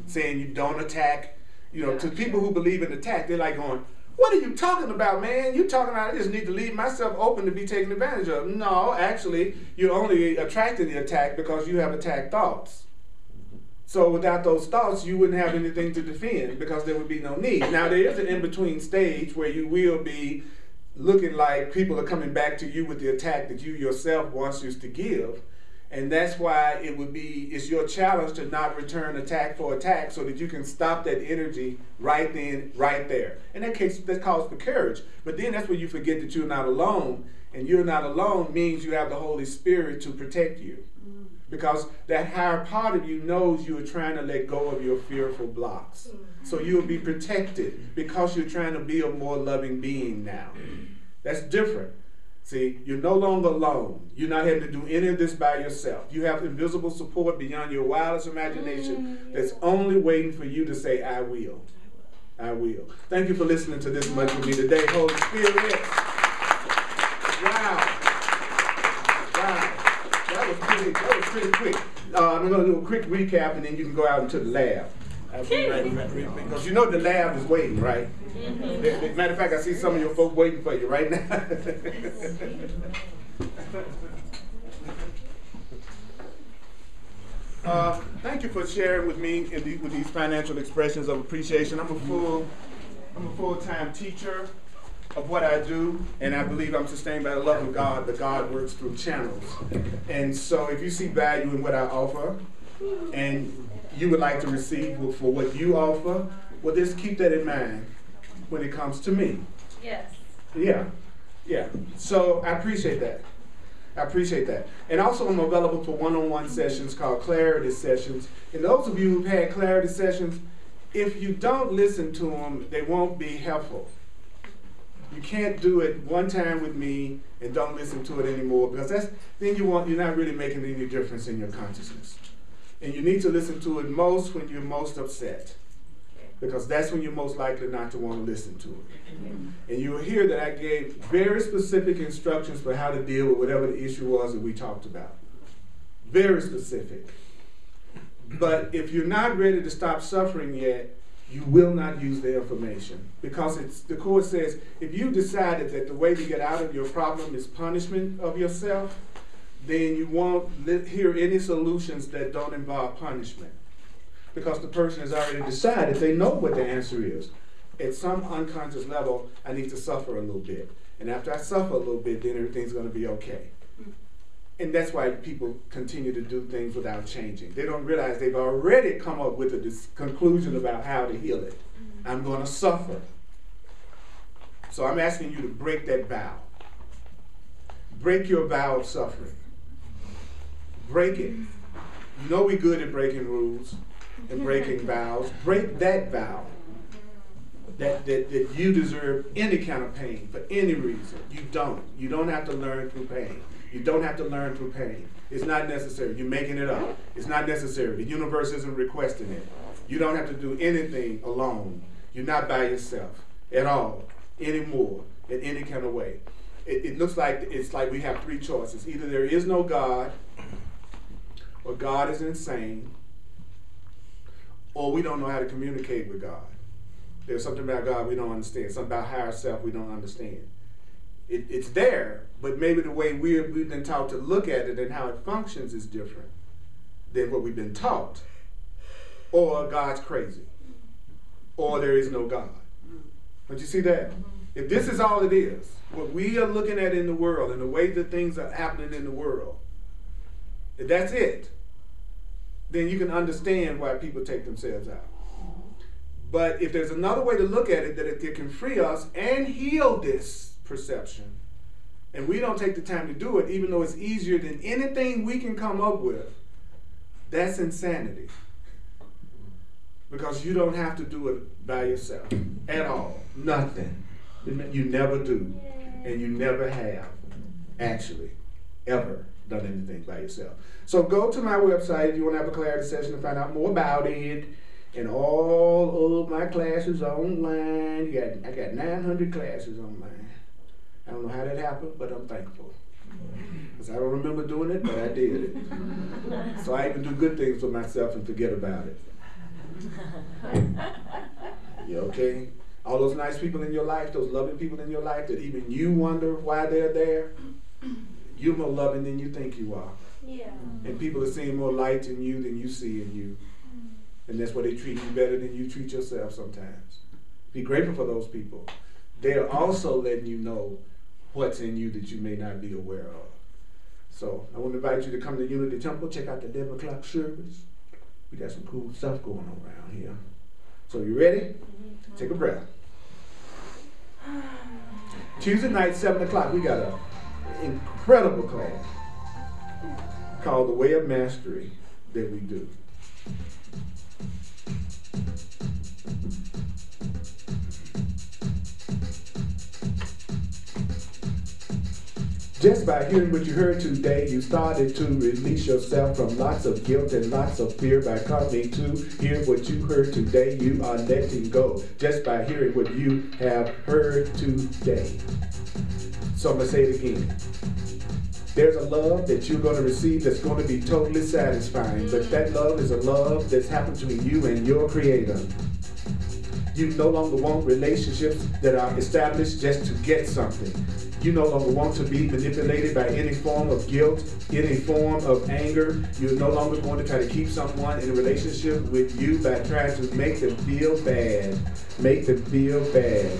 A: Saying you don't attack. You know, to people who believe in attack, they're like going, what are you talking about, man? You're talking about I just need to leave myself open to be taken advantage of. No, actually, you're only attracting the attack because you have attack thoughts. So without those thoughts, you wouldn't have anything to defend, because there would be no need. Now, there is an in-between stage where you will be looking like people are coming back to you with the attack that you yourself once used to give. And that's why it's your challenge to not return attack for attack, so that you can stop that energy right then, right there. In that case, that calls for courage. But then that's when you forget that you're not alone. And you're not alone means you have the Holy Spirit to protect you. Because that higher part of you knows you are trying to let go of your fearful blocks. So you'll be protected because you're trying to be a more loving being now. That's different. See, you're no longer alone. You're not having to do any of this by yourself. You have invisible support beyond your wildest imagination that's only waiting for you to say, I will. I will. Thank you for listening to this much with me today, Holy Spirit. Wow. That was pretty quick. I'm going to do a quick recap, and then you can go out into the lab. Because you know the lab is waiting, right? Matter of fact, I see some of your folk waiting for you right now. Thank you for sharing with me with these financial expressions of appreciation. I'm a full-time teacher of what I do, and I believe I'm sustained by the love of God, but God works through channels. And so if you see value in what I offer, and you would like to receive for what you offer, well, just keep that in mind when it comes to me.
B: Yes.
A: Yeah. So I appreciate that. And also I'm available for one-on-one sessions called clarity sessions. And those of you who've had clarity sessions, if you don't listen to them, they won't be helpful. You can't do it one time with me and don't listen to it anymore, because you're not really making any difference in your consciousness. And you need to listen to it most when you're most upset, because that's when you're most likely not to want to listen to it. And you'll hear that I gave very specific instructions for how to deal with whatever the issue was that we talked about. Very specific. But if you're not ready to stop suffering yet, you will not use the information, because the Course says if you decided that the way to get out of your problem is punishment of yourself, then you won't hear any solutions that don't involve punishment, because the person has already decided, they know what the answer is. At some unconscious level, I need to suffer a little bit, and after I suffer a little bit, then everything's going to be okay. And that's why people continue to do things without changing. They don't realize they've already come up with a conclusion about how to heal it. I'm going to suffer. So I'm asking you to break that vow. Break your vow of suffering. Break it. You know we're good at breaking rules and breaking vows. Break that vow. That you deserve any kind of pain for any reason. You don't. You don't have to learn through pain. You don't have to learn through pain. It's not necessary. You're making it up. It's not necessary. The universe isn't requesting it. You don't have to do anything alone. You're not by yourself at all, anymore, in any kind of way. It looks like it's like we have three choices. Either there is no God, or God is insane, or we don't know how to communicate with God. There's something about God we don't understand, something about higher self we don't understand. It's there, but maybe the way we've been taught to look at it and how it functions is different than what we've been taught. Or God's crazy, or there is no God. Don't you see that? If this is all it is, what we are looking at in the world and the way that things are happening in the world, if that's it, then you can understand why people take themselves out. But if there's another way to look at it, that it can free us and heal this perception, and we don't take the time to do it, even though it's easier than anything we can come up with, that's insanity. Because you don't have to do it by yourself at all. Nothing. You never do. And you never have actually ever done anything by yourself. So go to my website if you want to have a clarity session to find out more about it. And all of my classes are online. I got 900 classes online. I don't know how that happened, but I'm thankful. Because I don't remember doing it, but I did it. So I even do good things for myself and forget about it. You okay? All those nice people in your life, those loving people in your life that even you wonder why they're there, you're more loving than you think you are.
B: Yeah.
A: And people are seeing more light in you than you see in you. And that's why they treat you better than you treat yourself sometimes. Be grateful for those people. They're also letting you know what's in you that you may not be aware of. So I want to invite you to come to Unity Temple, check out the 11 o'clock service. We got some cool stuff going on around here. So you ready? Take a breath. Tuesday night, 7 o'clock, we got an incredible class called The Way of Mastery that we do. Just by hearing what you heard today, you started to release yourself from lots of guilt and lots of fear. By coming to hear what you heard today, you are letting go. Just by hearing what you have heard today. So I'm going to say it again. There's a love that you're going to receive that's going to be totally satisfying. But that love is a love that's happened between you and your Creator. You no longer want relationships that are established just to get something. You no longer want to be manipulated by any form of guilt, any form of anger. You're no longer going to try to keep someone in a relationship with you by trying to make them feel bad. Make them feel bad.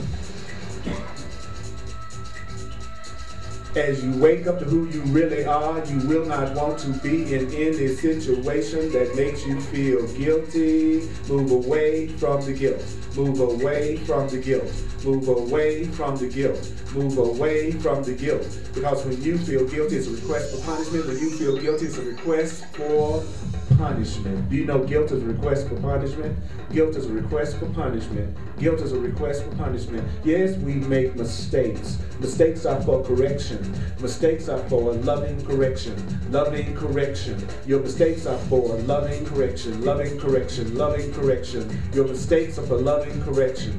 A: As you wake up to who you really are, you will not want to be in any situation that makes you feel guilty. Move away from the guilt. Move away from the guilt. Move away from the guilt. Move away from the guilt. Because when you feel guilty, it's a request for punishment. When you feel guilty, it's a request for punishment. Do you know guilt is a request for punishment? Guilt is a request for punishment. Guilt is a request for punishment. Yes, we make mistakes. Mistakes are for correction. Mistakes are for loving correction. Loving correction. Your mistakes are for loving correction. Loving correction. Loving correction. Your mistakes are for loving correction.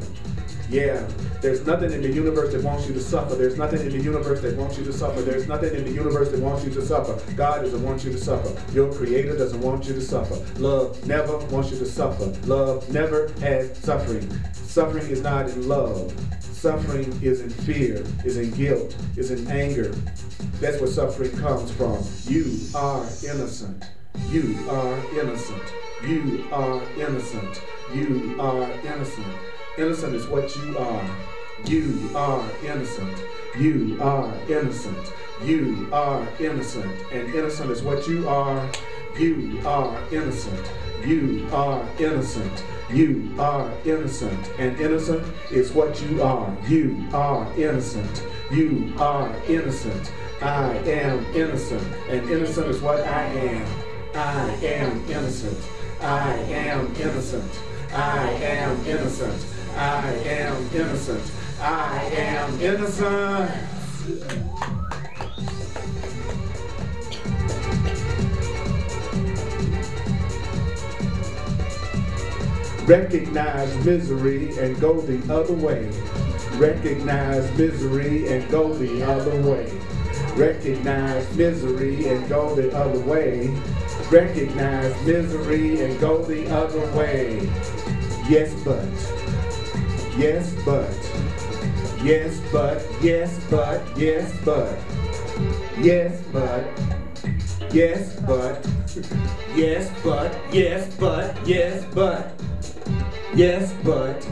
A: Yeah, there's nothing in the universe that wants you to suffer. There's nothing in the universe that wants you to suffer. There's nothing in the universe that wants you to suffer. God doesn't want you to suffer. Your Creator doesn't want you to suffer. Love never wants you to suffer. Love never has suffering. Suffering is not in love. Suffering is in fear, is in guilt, is in anger. That's where suffering comes from. You are innocent. You are innocent. You are innocent. You are innocent. Innocent is what you are. You are innocent. You are innocent. You are innocent. And innocent is what you are. You are innocent. You are innocent. You are innocent. And innocent is what you are. You are innocent. You are innocent. I am innocent. And innocent is what I am. I am innocent. I am innocent. I am innocent. I am innocent. I am innocent. Recognize misery and go the other way. Recognize misery and go the other way. Recognize misery and go the other way. recognize misery and go the other way. Yes, but. Yes, but. Yes, but. Yes, but. Yes, but. Yes, but. Yes, but. Yes, but. Yes, but. Yes, but. Yes, but.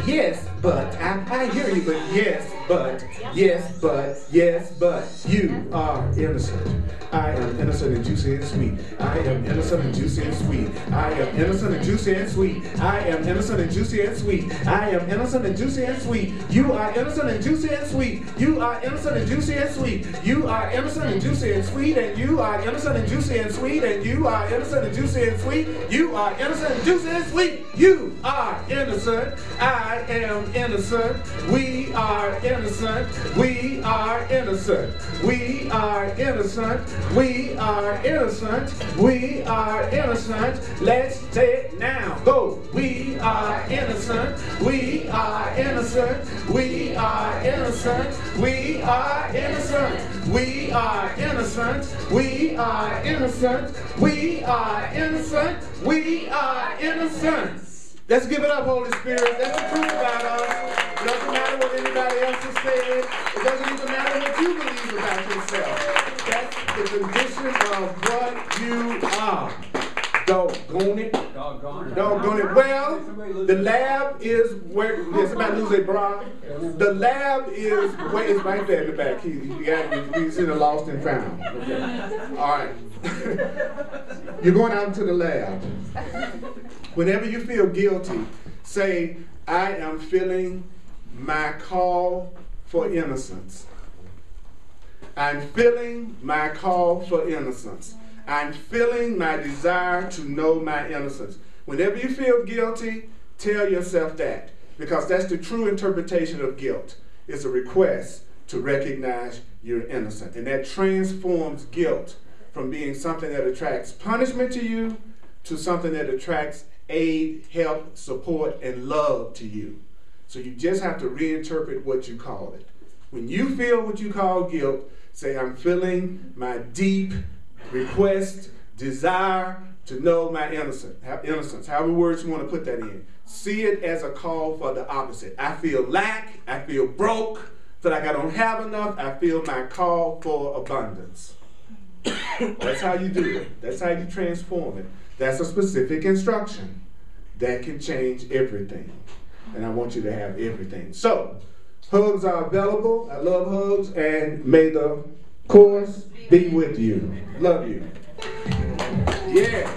A: Yes, but. I hear you, but yes, but. Yes, but. You are innocent. I am innocent and juicy and sweet. I am innocent and juicy and sweet. I am innocent and juicy and sweet. I am innocent and juicy and sweet. I am innocent and juicy and sweet. You are innocent and juicy and sweet. You are innocent and juicy and sweet. You are innocent and juicy and sweet. And you are innocent and juicy and sweet. And you are innocent and juicy and sweet. You are innocent and juicy and sweet. You are innocent. I am innocent. We are innocent. We are innocent. We are innocent. We are innocent. We are innocent. Let's take now. Go. We are innocent. We are innocent. We are innocent. We are innocent. We are innocent. We are innocent. We are innocent. We are innocent. Let's give it up, Holy Spirit. That's the truth about us. It doesn't matter what anybody else has said. It doesn't even matter what you believe about yourself. That's the condition of what you are. Doggone it. Doggone it. Well, the lab is where, did somebody lose their bra? The lab is where, it's right there in the back. He's in the lost and found. Okay. All right. You're going out into the lab. Whenever you feel guilty, say, I am feeling my call for innocence. I'm feeling my call for innocence. I'm feeling my desire to know my innocence. Whenever you feel guilty, tell yourself that, because that's the true interpretation of guilt. It's a request to recognize you're innocent. And that transforms guilt from being something that attracts punishment to you to something that attracts aid, help, support, and love to you. So you just have to reinterpret what you call it. When you feel what you call guilt, say, I'm feeling my deep request, desire to know my innocence. However words you want to put that in. See it as a call for the opposite. I feel lack, I feel broke, feel like I don't have enough, I feel my call for abundance. That's how you do it. That's how you transform it. That's a specific instruction that can change everything. And I want you to have everything. So, hugs are available. I love hugs. And may the course be with you. Love you. Yeah.